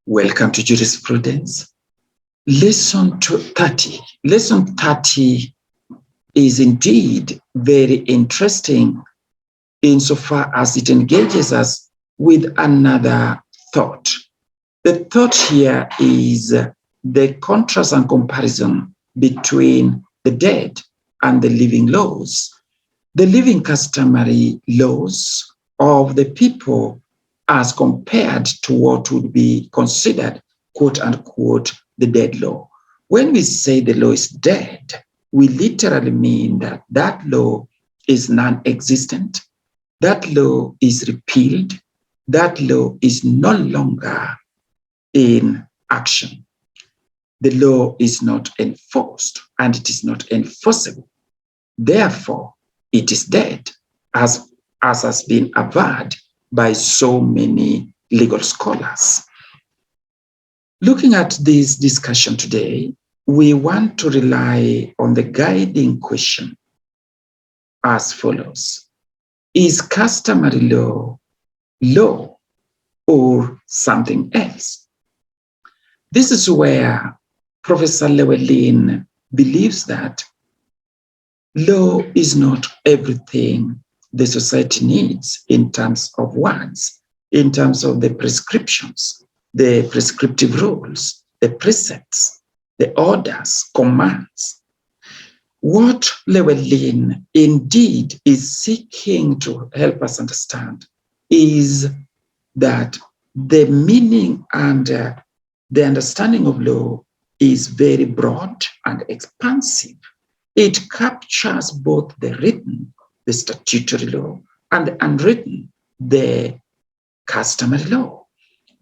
Welcome to Jurisprudence. Lesson 30. Lesson 30 is indeed very interesting insofar as it engages us with another thought. The thought here is the contrast and comparison between the dead and the living laws. The living customary laws of the people as compared to what would be considered, quote unquote, the dead law. When we say the law is dead, we literally mean that that law is non-existent, that law is repealed, that law is no longer in action. The law is not enforced and it is not enforceable. Therefore, it is dead, as has been averred by so many legal scholars. Looking at this discussion today, we want to rely on the guiding question as follows. Is customary law law or something else? This is where Professor Llewellyn believes that law is not everything the society needs in terms of words, in terms of the prescriptions, the prescriptive rules, the precepts, the orders, commands. What Llewellyn indeed is seeking to help us understand is that the meaning and the understanding of law is very broad and expansive. It captures both the written, the statutory law, and the unwritten, the customary law.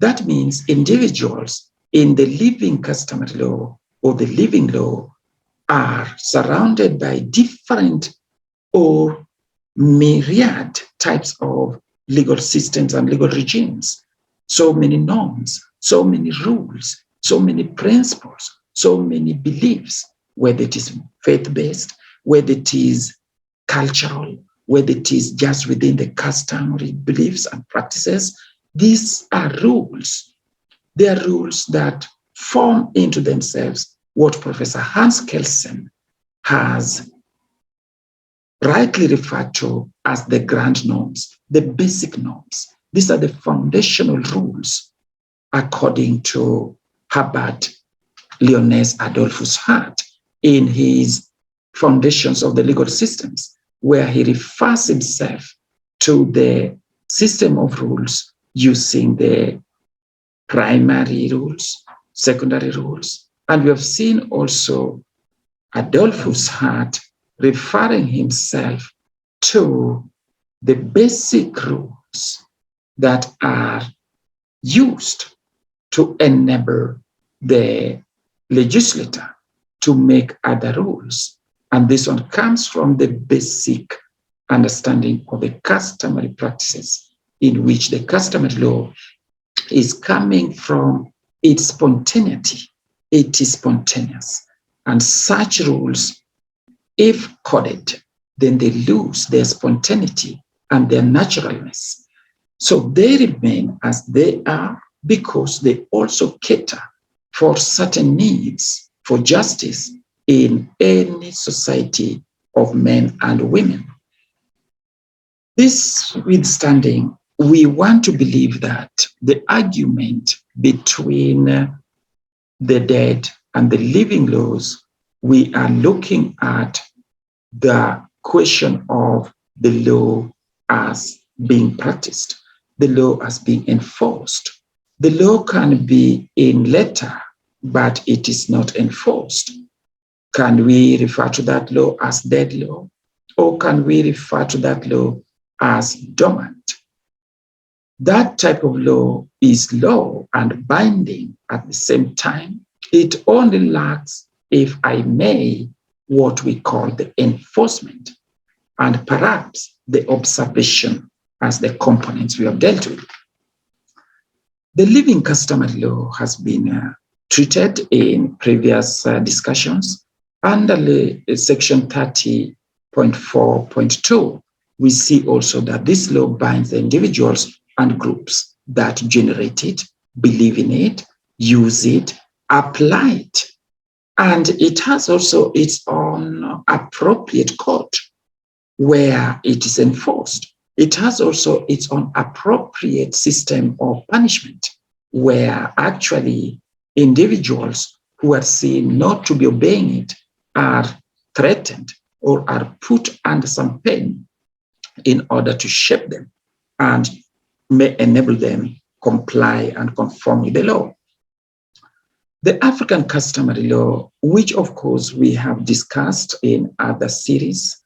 That means individuals in the living customary law or the living law are surrounded by different or myriad types of legal systems and legal regimes. So many norms, so many rules, so many principles, so many beliefs, whether it is faith-based, whether it is cultural, whether it is just within the customary beliefs and practices. These are rules. They are rules that form into themselves what Professor Hans Kelsen has rightly referred to as the grand norms, the basic norms. These are the foundational rules according to Herbert Leonis Adolphus Hart in his Foundations of the Legal Systems, where he refers himself to the system of rules using the primary rules, secondary rules. And we have seen also Adolphus Hart referring himself to the basic rules that are used to enable the legislator to make other rules. And this one comes from the basic understanding of the customary practices, in which the customary law is coming from its spontaneity. It is spontaneous. And such rules, if coded, then they lose their spontaneity and their naturalness. So they remain as they are because they also cater for certain needs for justice in any society of men and women. This withstanding, we want to believe that the argument between the dead and the living laws, we are looking at the question of the law as being practiced, the law as being enforced. The law can be in letter, but it is not enforced. Can we refer to that law as dead law? Or can we refer to that law as dormant? That type of law is law and binding at the same time. It only lacks, if I may, what we call the enforcement and perhaps the observation as the components we have dealt with. The living customary law has been treated in previous discussions under section 30.4.2. We see also that this law binds the individuals and groups that generate it, believe in it, use it, apply it. And it has also its own appropriate court where it is enforced. It has also its own appropriate system of punishment where actually individuals who are seen not to be obeying it are threatened or are put under some pain in order to shape them and may enable them comply and conform with the law. The African customary law, which of course we have discussed in other series,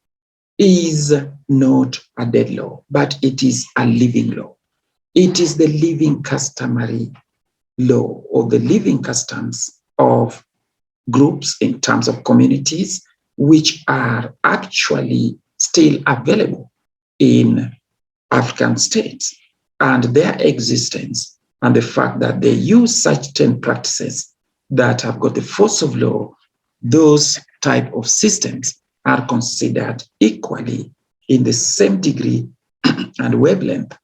is not a dead law, but it is a living law. It is the living customary law or the living customs of groups in terms of communities, which are actually still available in African states. And their existence and the fact that they use certain practices that have got the force of law, those type of systems are considered equally in the same degree and wavelength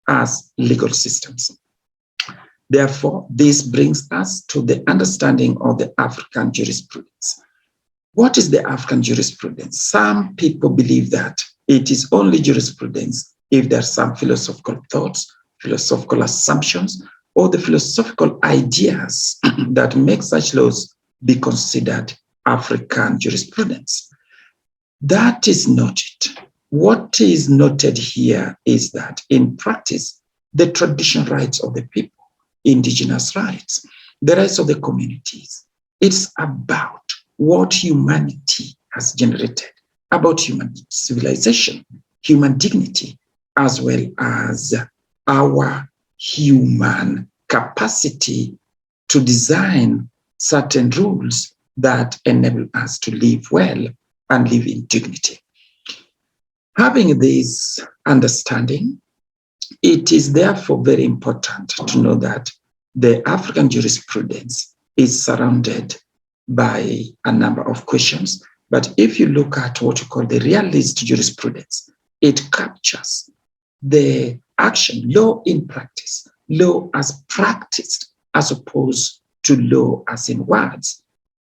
as legal systems. Therefore, this brings us to the understanding of the African jurisprudence. What is the African jurisprudence? Some people believe that it is only jurisprudence if there are some philosophical thoughts, philosophical assumptions, or the philosophical ideas that make such laws be considered African jurisprudence. That is not it. What is noted here is that in practice, the traditional rights of the people, indigenous rights, the rights of the communities, it's about what humanity has generated, about human civilization, human dignity, as well as our human capacity to design certain rules that enable us to live well and live in dignity. Having this understanding, it is therefore very important to know that the African jurisprudence is surrounded by a number of questions. But if you look at what you call the realist jurisprudence, it captures the action, law in practice, law as practiced, as opposed to law as in words,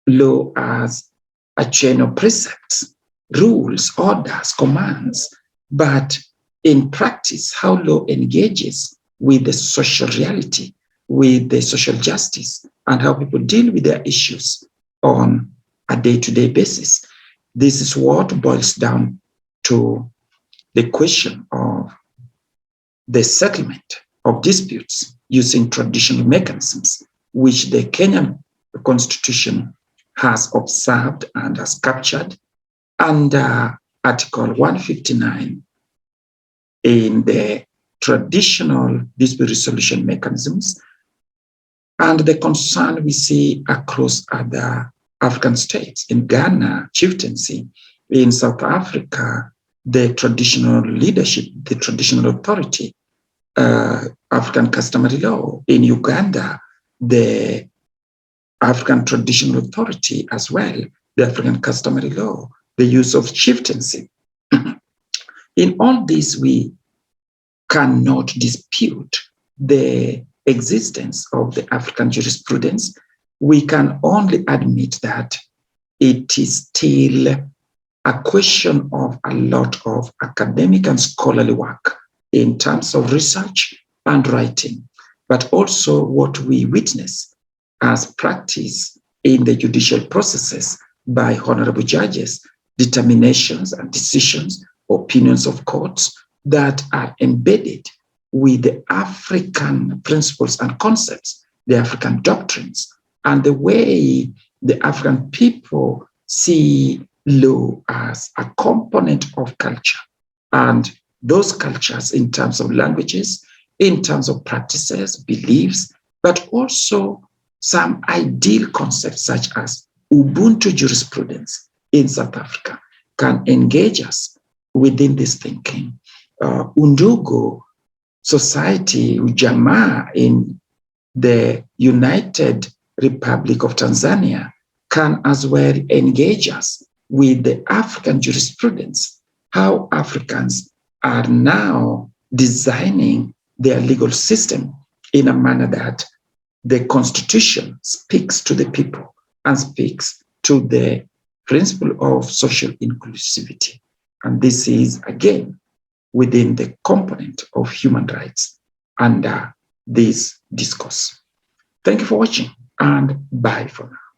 law as a chain of precepts, rules, orders, commands, but in practice, how law engages with the social reality, with the social justice, and how people deal with their issues on a day-to-day basis. This is what boils down to the question of the settlement of disputes using traditional mechanisms, which the Kenyan Constitution has observed and has captured under Article 159 in the traditional dispute resolution mechanisms, and the concern we see across other African states. In Ghana, chieftaincy; in South Africa, the traditional leadership, the traditional authority, African customary law; in Uganda, the African traditional authority as well, the African customary law, the use of chieftaincy. In all this, we cannot dispute the existence of the African jurisprudence. We can only admit that it is still a question of a lot of academic and scholarly work in terms of research and writing, but also what we witness as practice in the judicial processes by honorable judges, determinations and decisions, opinions of courts that are embedded with the African principles and concepts, the African doctrines, and the way the African people see law as a component of culture. And those cultures in terms of languages, in terms of practices, beliefs, but also some ideal concepts such as Ubuntu jurisprudence in South Africa can engage us within this thinking. Undugu society, Ujamaa in the United Republic of Tanzania can as well engage us with the African jurisprudence, how Africans are now designing their legal system in a manner that the Constitution speaks to the people and speaks to the principle of social inclusivity. And this is, again, within the component of human rights under this discourse. Thank you for watching, and bye for now.